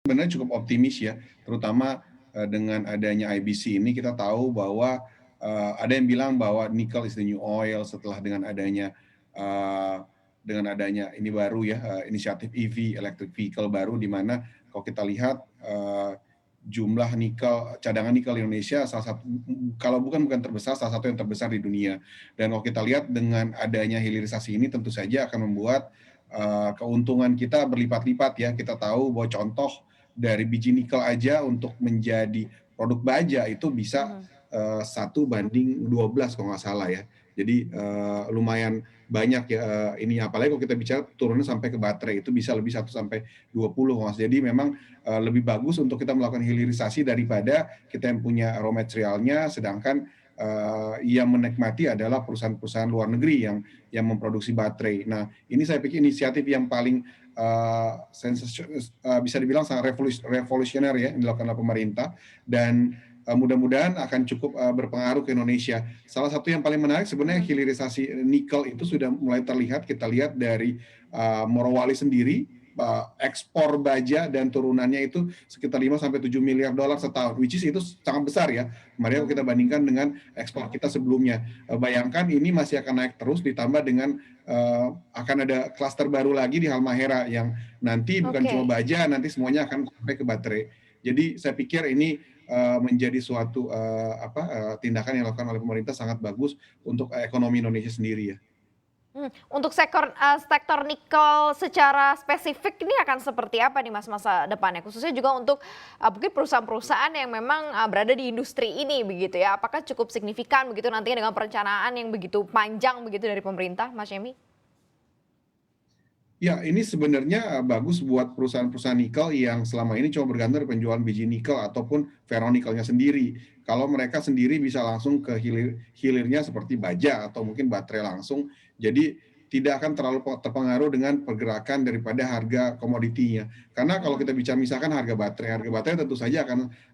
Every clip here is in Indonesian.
sebenarnya cukup optimis ya, terutama dengan adanya IBC ini kita tahu bahwa ada yang bilang bahwa nikel is the new oil setelah uh, dengan adanya ini baru ya, inisiatif EV electric vehicle baru, di mana kalau kita lihat jumlah nikel, cadangan nikel Indonesia salah satu, kalau bukan terbesar, salah satu yang terbesar di dunia. Dan kalau kita lihat dengan adanya hilirisasi ini tentu saja akan membuat keuntungan kita berlipat-lipat ya. Kita tahu bahwa contoh dari biji nikel aja untuk menjadi produk baja itu bisa 1:12 kalau nggak salah ya. Jadi lumayan banyak ya ini, apalagi kalau kita bicara turunnya sampai ke baterai itu bisa lebih 1-20 Mas. Jadi memang lebih bagus untuk kita melakukan hilirisasi daripada kita yang punya raw materialnya, sedangkan yang menikmati adalah perusahaan-perusahaan luar negeri yang memproduksi baterai. Nah, ini saya pikir inisiatif yang paling bisa dibilang sangat revolusioner ya yang dilakukan oleh pemerintah, dan mudah-mudahan akan cukup berpengaruh ke Indonesia. Salah satu yang paling menarik sebenarnya hilirisasi nikel itu sudah mulai terlihat. Kita lihat dari Morowali sendiri, ekspor baja dan turunannya itu sekitar 5-7 miliar dolar setahun, which is itu sangat besar ya. Mari kita bandingkan dengan ekspor kita sebelumnya. Bayangkan ini masih akan naik terus, ditambah dengan akan ada klaster baru lagi di Halmahera yang nanti bukan cuma baja, nanti semuanya akan sampai ke baterai. Jadi saya pikir ini menjadi suatu tindakan yang dilakukan oleh pemerintah sangat bagus untuk ekonomi Indonesia sendiri ya. Untuk sektor nikel secara spesifik ini akan seperti apa nih Mas masa depannya? Khususnya juga untuk mungkin perusahaan-perusahaan yang memang berada di industri ini begitu ya. Apakah cukup signifikan begitu nantinya dengan perencanaan yang begitu panjang begitu dari pemerintah, Mas Yemi? Ya, ini sebenarnya bagus buat perusahaan-perusahaan nikel yang selama ini cuma bergantung dari penjualan biji nikel ataupun ferronikelnya sendiri. Kalau mereka sendiri bisa langsung ke hilirnya seperti baja atau mungkin baterai langsung, jadi tidak akan terlalu terpengaruh dengan pergerakan daripada harga komoditinya. Karena kalau kita bicara misalkan harga baterai tentu saja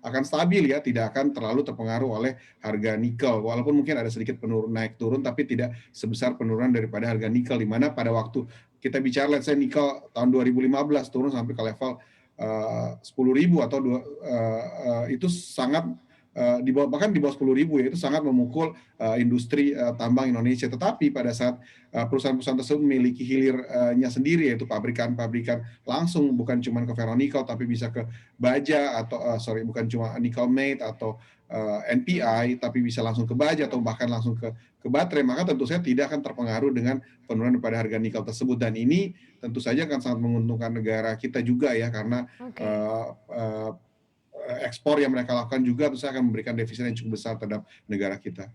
akan stabil ya, tidak akan terlalu terpengaruh oleh harga nikel. Walaupun mungkin ada sedikit naik turun, tapi tidak sebesar penurunan daripada harga nikel, di mana pada waktu kita bicara let's say nikel tahun 2015 turun sampai ke level 10.000 atau itu sangat bahkan di bawah 10.000 ya, itu sangat memukul industri tambang Indonesia. Tetapi pada saat perusahaan-perusahaan tersebut memiliki hilirnya sendiri, yaitu pabrikan-pabrikan langsung, bukan cuma ke ferronikel tapi bisa ke baja atau bukan cuma nickel mate atau NPI, tapi bisa langsung ke baja atau bahkan langsung ke baterai, maka tentu saja tidak akan terpengaruh dengan penurunan pada harga nikel tersebut. Dan ini tentu saja akan sangat menguntungkan negara kita juga ya, karena ekspor yang mereka lakukan juga tentu saja akan memberikan defisit yang cukup besar terhadap negara kita.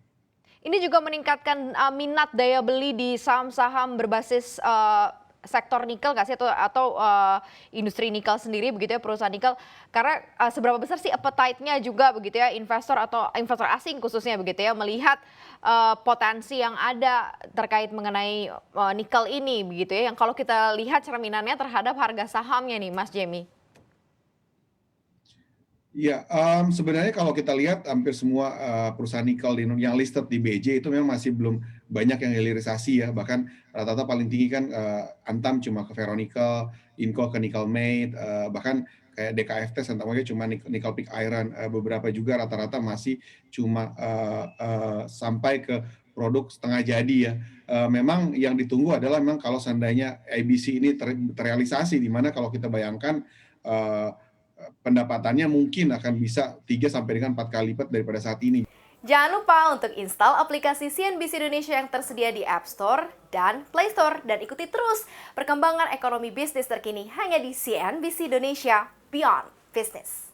Ini juga meningkatkan minat daya beli di saham-saham berbasis sektor nikel nggak sih, atau industri nikel sendiri begitu ya, perusahaan nikel, karena seberapa besar sih appetite-nya juga begitu ya, investor atau investor asing khususnya begitu ya, melihat potensi yang ada terkait mengenai nikel ini begitu ya, yang kalau kita lihat cerminannya terhadap harga sahamnya nih Mas Jemi. Ya, sebenarnya kalau kita lihat hampir semua perusahaan nikel yang listed di BJ itu memang masih belum banyak yang hilirisasi ya. Bahkan rata-rata paling tinggi kan Antam cuma ke ferronikel, Inco ke nickel matte, bahkan kayak DKFT Santa Monica cuma nickel pig iron, beberapa juga rata-rata masih cuma sampai ke produk setengah jadi ya. Memang yang ditunggu adalah memang kalau seandainya IBC ini terrealisasi, di mana kalau kita bayangkan pendapatannya mungkin akan bisa 3-4 kali lipat daripada saat ini. Jangan lupa untuk install aplikasi CNBC Indonesia yang tersedia di App Store dan Play Store, dan ikuti terus perkembangan ekonomi bisnis terkini hanya di CNBC Indonesia Beyond Business.